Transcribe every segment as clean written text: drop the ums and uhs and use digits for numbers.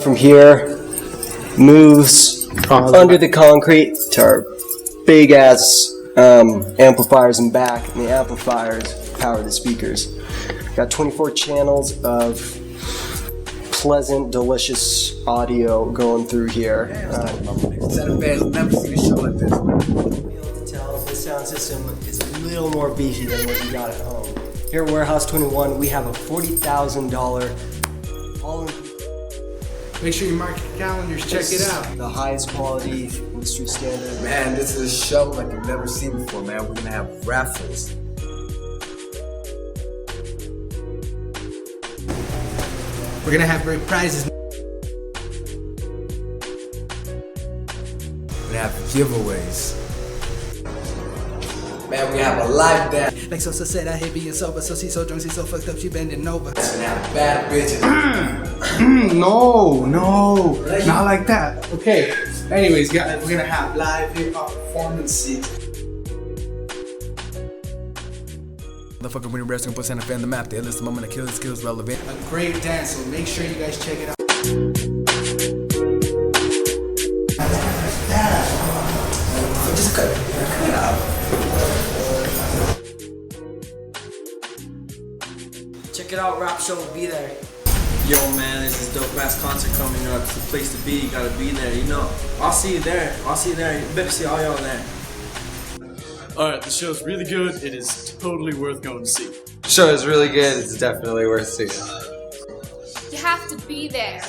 From here, moves under the concrete to our big ass amplifiers in back, and the amplifiers power the speakers. Got 24 channels of pleasant, delicious audio going through here. Never seen a show like this. This sound system is a little more beefy than what you got at home. Here at Warehouse 21, we have a $40,000 all-in. Make sure you mark your calendars, check it out. The highest quality, industry standard. Man, this is a show like you've never seen before, man. We're gonna have Raffles. We're gonna have great prizes. We're gonna have giveaways. Man, we have a live dance. Like Sosa said, I hate being sober, so she's so drunk, she's so fucked up, she bending over. We're gonna have bad bitches. No, not like that. Okay, anyways, guys, we're gonna have live hip-hop performances. Motherfucker, when you're wrestling, put Santa Fe on the map. The illest moment of killing skills relevant. A great dance, so make sure you guys check it out. Just cut it out. Check it out, Rap Show will be there. Yo man, there's this dope ass concert coming up. It's the place to be, you gotta be there, you know. I'll see you there, You better see all y'all there. Alright, the show's really good. It is totally worth going to see. The show is really good. It's definitely worth seeing. You have to be there.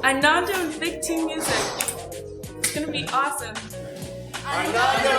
iNando and Big Team Music. It's gonna be awesome. iNando!